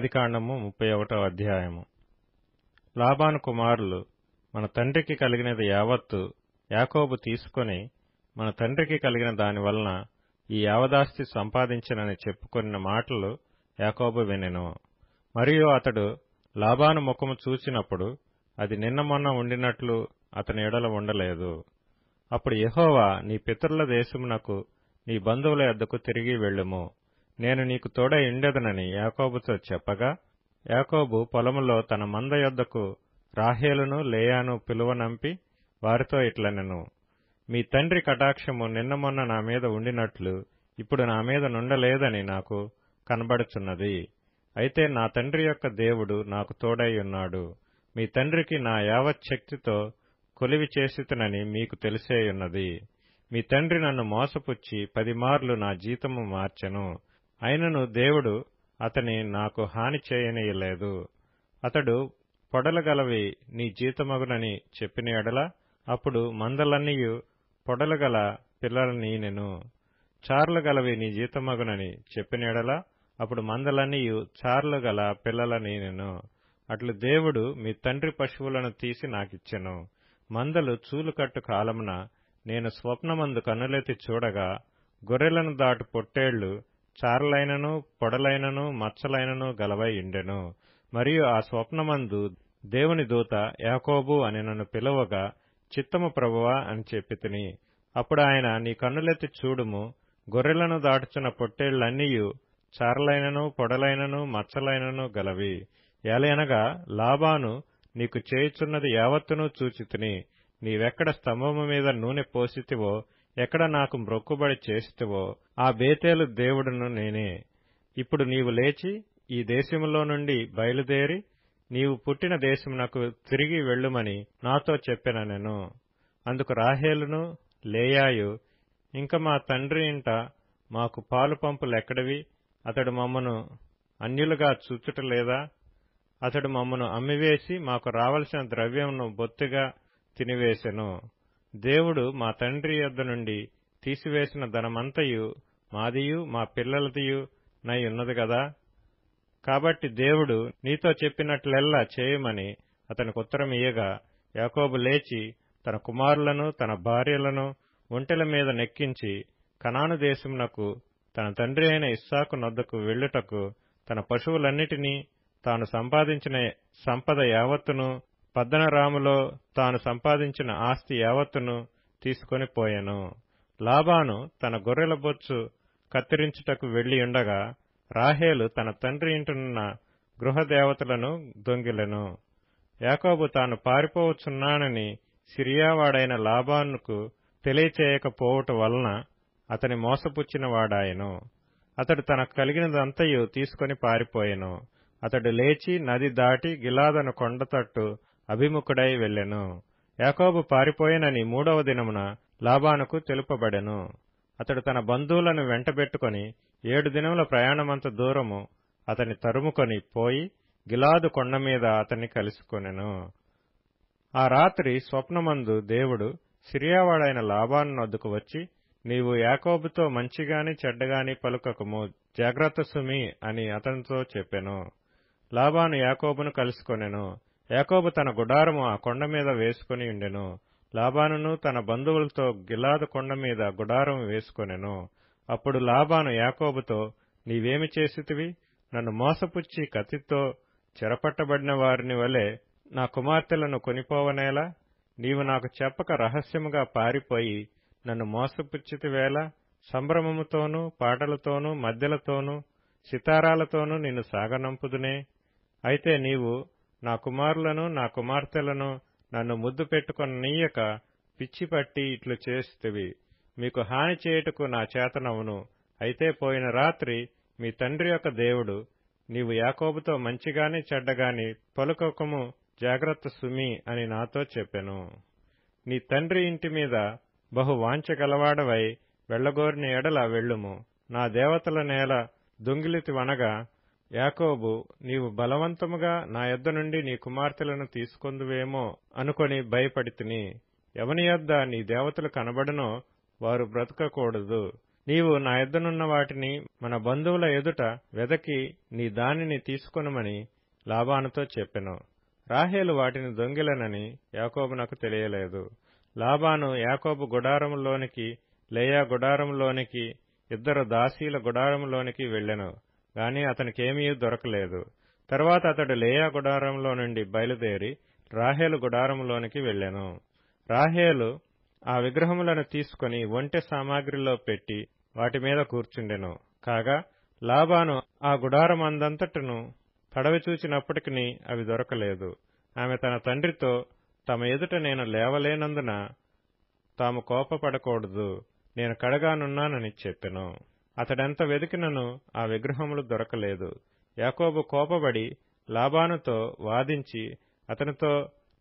ఆదికాండము 31వ అధ్యాయము. లాబాను కుమారులు మన తండ్రికి కలిగినది యావత్తు యాకోబు తీసుకొని మన తండ్రికి కలిగిన దాని వలన ఈ యావదాస్తి సంపాదించినని చెప్పుకొనిన మాటలు యాకోబు వినెను. మరియు అతడు లాబాను ముఖము చూచినప్పుడు అది నిన్న మొన్న ఉండినట్లు అతని ఎడల ఉండలేదు. అప్పుడు యెహోవా, నీ పితరుల దేశమునకు నీ బంధువుల యొద్దకు తిరిగి వెళ్ళుము, నేను నీకు తోడై ఉండెదనని యాకోబుతో చెప్పగా, యాకోబు పొలములో తన మంద యొద్దకు రాహేలును లేయాను పిలువనంపి వారితో ఇట్లనెను, మీ తండ్రి కటాక్షము నిన్న మొన్న నా మీద ఉండినట్లు ఇప్పుడు నా మీద నుండలేదని నాకు కనబడుచున్నది. అయితే నా తండ్రి యొక్క దేవుడు నాకు తోడై ఉన్నాడు. మీ తండ్రికి నా యావత్ శక్తితో కొలివి చేసితనని మీకు తెలిసేయున్నది. మీ తండ్రి నన్ను మోసపుచ్చి 10 మార్లు నా జీతము మార్చెను. అయినను దేవుడు అతని నాకు హాని చేయనీయలేదు. అతడు పొడలగలవి నీ జీతమగునని చెప్పిన ఎడల అప్పుడు మందలన్నీయు పొడలగల పిల్లలనీనెను. చార్లు గలవి నీ జీతమగునని చెప్పిన ఎడల అప్పుడు మందలన్నీయు చార్లు గల పిల్లలనీనెను. అట్లు దేవుడు మీ తండ్రి పశువులను తీసి నాకిచ్చెను. మందలు చూలుకట్టు కాలమున నేను స్వప్నమందు కన్నులెత్తి చూడగా గొర్రెలను దాటు పొట్టేళ్లు చారలైనను పొడలైనను మచ్చలైనను గలవై ఉండెను. మరియు ఆ స్వప్నమందు దేవుని దూత యాకోబు అని నన్ను పిలువగా, చిత్తము ప్రభువా అని చెప్పితిని. అప్పుడు ఆయన, నీ కన్నులెత్తి చూడుము, గొర్రెలను దాటుచున్న పొట్టేళ్లన్నీయు చారలైనను పొడలైనను మచ్చలైనను గలవి. ఏలయనగా లాబాను నీకు చేయుచున్నది యావత్తునూ చూచితిని. నీవెక్కడ స్తంభము మీద నూనె పోసితివో, ఎక్కడ నాకు మ్రొక్కుబడి చేసితివో ఆ బేతేలు దేవుడును నేనే. ఇప్పుడు నీవు లేచి ఈ దేశములో నుండి బయలుదేరి నీవు పుట్టిన దేశమునకు తిరిగి వెళ్ళుమని నాతో చెప్పెననెను. అందుకు రాహేలును లేయాయు, ఇంక మా తండ్రి ఇంట మాకు పాలు పంపులెక్కడివి? అతడు మమ్మను అన్యులుగా చూచుటలేదా? అతడు మమ్మను అమ్మివేసి మాకు రావలసిన ద్రవ్యమును బొత్తిగా తినివేసెను. దేవుడు మా తండ్రి యొద్ద నుండి తీసివేసిన ధనమంతయు మాదియు మా పిల్లలదియు నై ఉన్నది గదా. కాబట్టి దేవుడు నీతో చెప్పినట్లెల్లా చేయమని అతనికి ఉత్తరమియ్యగా, యాకోబు లేచి తన కుమారులను తన భార్యలను ఒంటెల మీద నెక్కించి కనాను దేశమునకు తన తండ్రి అయిన ఇస్సాకు నొద్దకు వెళ్ళుటకు తన పశువులన్నిటినీ తాను సంపాదించిన సంపద యావత్తును పద్దనరాములో తాను సంపాదించిన ఆస్తి యావత్తును తీసుకొని పోయెను. లాబాను తన గొర్రెల బొచ్చు కత్తిరించుటకు వెళ్లియుండగా రాహేలు తన తండ్రి ఇంటనున్న గృహదేవతలను దొంగిలెను. యాకోబు తాను పారిపోవచ్చున్నానని సిరియావాడైన లాబానుకు తెలియచేయకపోవుట వలన అతని మోసపుచ్చిన వాడాయెను. అతడు తనకు కలిగినదంతయు తీసుకొని పారిపోయెను. అతడు లేచి నది దాటి గిలాదను కొండతట్టు అభిముఖుడై వెళ్ళెను. యాకోబు పారిపోయినని 3వ దినమున లాబానుకు తెలుపబడెను. అతడు తన బంధువులను వెంటబెట్టుకొని 7 దినముల ప్రయాణమంత దూరము అతని తరుముకొని పోయి గిలాదు కొండమీద అతన్ని కలుసుకొనెను. ఆ రాత్రి స్వప్నమందు దేవుడు సిరియావాడైన లాబాను నొద్దకు వచ్చి, నీవు యాకోబుతో మంచిగాని చెడ్డగాని పలుకకుము, జాగ్రత్త సుమి అని అతనితో చెప్పెను. లాబాను యాకోబును కలుసుకొనెను. యాకోబు తన గుడారము ఆ కొండ మీద వేసుకుని ఉండెను. లాబానును తన బంధువులతో గిలాదు కొండ మీద గుడారం వేసుకొనెను. అప్పుడు లాబాను యాకోబుతో, నీవేమి చేసితివి? నన్ను మోసపుచ్చి కత్తితో చెరపట్టబడిన వారిని వలె నా కుమార్తెలను కొనిపోవనేలా? నీవు నాకు చెప్పక రహస్యముగా పారిపోయి నన్ను మోసపుచ్చితివేలా? సంభ్రమముతోనూ పాటలతోనూ మద్దెలతోనూ సితారాలతోనూ నిన్ను సాగనంపుదునే. అయితే నీవు నా కుమారులను నా కుమార్తెలను నన్ను ముద్దు పెట్టుకొననీయక పిచ్చిపట్టి ఇట్లు చేసితివి. మీకు హాని చేయుటకు నా చేతనవును. అయితే పోయిన రాత్రి మీ తండ్రి యొక్క దేవుడు, నీవు యాకోబుతో మంచిగాని చెడ్డగాని పలుకకము, జాగ్రత్త సుమి అని నాతో చెప్పెను. నీ తండ్రి ఇంటి మీద బహు వాంఛ గలవాడవై వెళ్లగోరిన ఎడల వెళ్ళుము. నా దేవతల నేల దొంగిలితివనగా, యాకోబు, నీవు బలవంతముగా నా యొద్ద నుండి నీ కుమార్తెలను తీసుకొందువేమో అనుకొని భయపడితిని. ఎవని యొద్ద నీ దేవతలు కనబడునో వారు బ్రతకకూడదు. నీవు నా యొద్దనున్న వాటిని మన బంధువుల ఎదుట వెదకి నీ దానిని తీసుకొనుమని లాబానుతో చెప్పెను. రాహేలు వాటిని దొంగిలనని యాకోబునకు తెలియలేదు. లాబాను యాకోబు గుడారములోనికి, లేయా గుడారములోనికి, ఇద్దరు దాసీల గుడారములోనికి వెళ్ళెను గాని అతనికేమీ దొరకలేదు. తరువాత అతడు లేయా గుడారంలో నుండి బయలుదేరి రాహేలు గుడారములోనికి వెళ్ళెను. రాహేలు ఆ విగ్రహములను తీసుకుని ఒంటె సామాగ్రిలో పెట్టి వాటి మీద కూర్చుండెను. కాగా లాబాను ఆ గుడారమందంతటను తడవి చూచినప్పటికి అవి దొరకలేదు. ఆమె తన తండ్రితో, తమ ఎదుట నేను లేవలేనందున తాము కోపపడకూడదు, నేను కడగానున్నానని చెప్పెను. అతడెంత వెదికినను ఆ విగ్రహములు దొరకలేదు. యాకోబు కోపబడి లాబానుతో వాదించి అతనితో,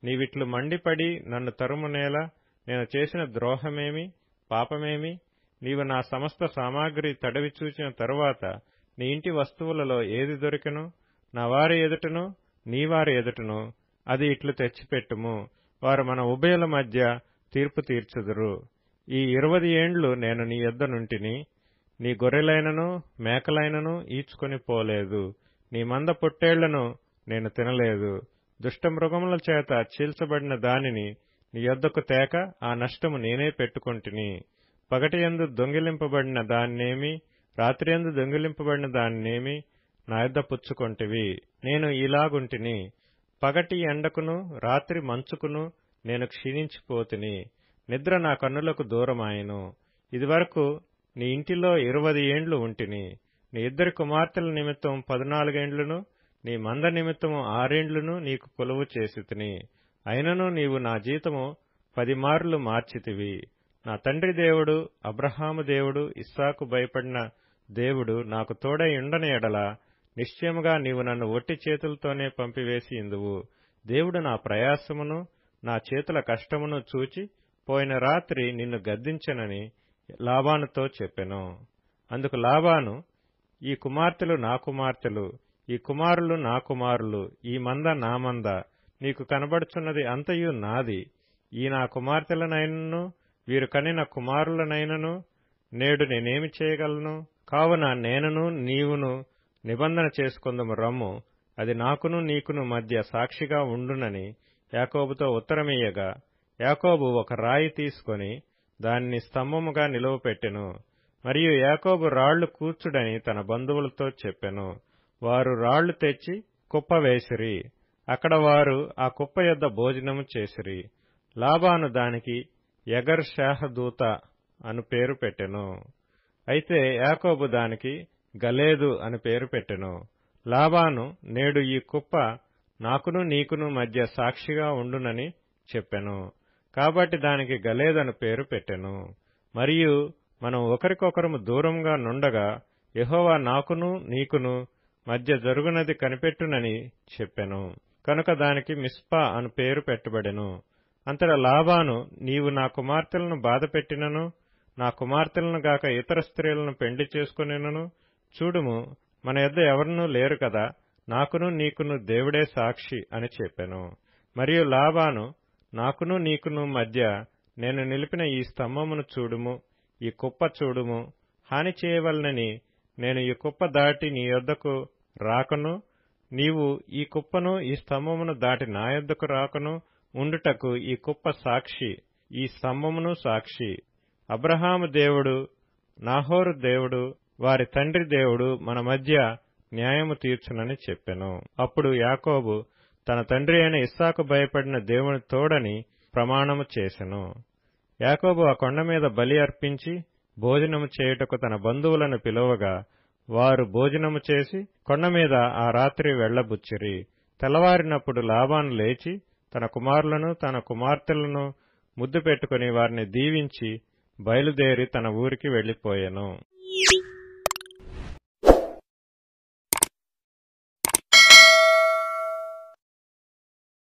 నీవిట్లు మండిపడి నన్ను తరుమునేలా? నేను చేసిన ద్రోహమేమి, పాపమేమి? నీవు నా సమస్త సామాగ్రి తడవి చూచిన తరువాత నీ ఇంటి వస్తువులలో ఏది దొరికెను? నా వారి ఎదుటను నీ వారి ఎదుటను అది ఇట్లు తెచ్చిపెట్టుము. వారు మన ఉభయుల మధ్య తీర్పు తీర్చుదురు. ఈ 20 ఏండ్లు నేను నీ యొద్ద నుంటిని. నీ గొర్రెలైనను మేకలైనను ఈడ్చుకొని పోలేదు. నీ మంద పొట్టేళ్లను నేను తినలేదు. దుష్టమృగముల చేత చీల్చబడిన దానిని నీ యొద్దకు తేక ఆ నష్టము నేనే పెట్టుకొంటిని. పగటియందు దొంగిలింపబడిన దాన్నేమి, రాత్రియందు దొంగిలింపబడిన దాన్నేమి నా యొద్ద పుచ్చుకొంటివి. నేను ఇలాగుంటిని, పగటి ఎండకును రాత్రి మంచుకును నేను క్షీణించిపోతిని. నిద్ర నా కన్నులకు దూరమాయెను. ఇదివరకు నీ ఇంటిలో 20 ఏండ్లు ఉంటిని. నీ ఇద్దరి కుమార్తెల నిమిత్తం 14 ఏండ్లును, నీ మంద నిమిత్తము 6 ఏండ్లును నీకు కొలువు చేసితిని. అయినను నీవు నా జీతము 10 మార్లు మార్చితివి. నా తండ్రి దేవుడు, అబ్రహాము దేవుడు, ఇస్సాకు భయపడిన దేవుడు నాకు తోడై ఉండని ఎడల నిశ్చయముగా నీవు నన్ను ఒట్టి చేతులతోనే పంపివేసి ఇందువు. దేవుడు నా ప్రయాసమును నా చేతుల కష్టమును చూచి పోయిన రాత్రి నిన్ను గద్దించెనని లాబానుతో చెప్పెను. అందుకు లాబాను, ఈ కుమార్తెలు నా కుమార్తెలు, ఈ కుమారులు నా కుమారులు, ఈ మంద నా మంద, నీకు కనబడుచున్నది అంతయు నాది. ఈ నా కుమార్తెలనైనను వీరు కనిన కుమారులనైనను నేడు నేనేమి చేయగలను? కావున నేనును నీవును నిబంధన చేసుకొందుము రమ్ము, అది నాకును నీకును మధ్య సాక్షిగా ఉండునని యాకోబుతో ఉత్తరమియ్యగా, యాకోబు ఒక రాయి తీసుకొని దానిని స్తంభముగా నిలువపెట్టెను. మరియు యాకోబు రాళ్లు కూర్చుడని తన బంధువులతో చెప్పెను. వారు రాళ్లు తెచ్చి కుప్ప వేసిరి. అక్కడ వారు ఆ కుప్ప యొద్ద భోజనము చేసిరి. లాబాను దానికి యగర్ షాహదూత అను పేరు పెట్టెను. అయితే యాకోబు దానికి గలేదు అని పేరు పెట్టెను. లాబాను, నేడు ఈ కుప్ప నాకును నీకును మధ్య సాక్షిగా ఉండునని చెప్పెను. కాబట్టి దానికి గలేదను పేరు పెట్టెను. మరియు మనం ఒకరికొకరము దూరంగా నుండగా యెహోవా నాకును నీకును మధ్య జరుగునది కనిపెట్టునని చెప్పెను. కనుక దానికి మిస్పా అను పేరు పెట్టబడెను. అంతటా లాబాను, నీవు నా కుమార్తెలను బాధపెట్టినను, నా కుమార్తెలను గాక ఇతర స్త్రీలను పెండ్లి చేసుకునేనను, చూడుము, మన యొద్ద ఎవరునూ లేరు కదా, నాకును నీకును దేవుడే సాక్షి అని చెప్పెను. మరియు లాబాను, నాకును నీకును మధ్య నేను నిలిపిన ఈ స్తంభమును చూడుము, ఈ కుప్ప చూడుము. హాని చేయవలనని నేను ఈ కుప్ప దాటి నీ యొద్దకు రాకను, నీవు ఈ కుప్పను ఈ స్తంభమును దాటి నా యొద్దకు రాకను ఉండుటకు ఈ కుప్ప సాక్షి, ఈ స్తంభమును సాక్షి. అబ్రహాము దేవుడు, నాహోరు దేవుడు, వారి తండ్రి దేవుడు మన మధ్య న్యాయము తీర్చునని చెప్పెను. అప్పుడు యాకోబు తన తండ్రి అయిన ఇస్సాకు భయపడిన దేవుని తోడని ప్రమాణము చేసెను. యాకోబు ఆ కొండ మీద బలి అర్పించి భోజనము చేయుటకు తన బంధువులను పిలువగా వారు భోజనము చేసి కొండ మీద ఆ రాత్రి వెళ్లబుచ్చిరి. తెల్లవారినప్పుడు లాబాను లేచి తన కుమారులను తన కుమార్తెలను ముద్దు పెట్టుకుని వారిని దీవించి బయలుదేరి తన ఊరికి వెళ్లిపోయెను.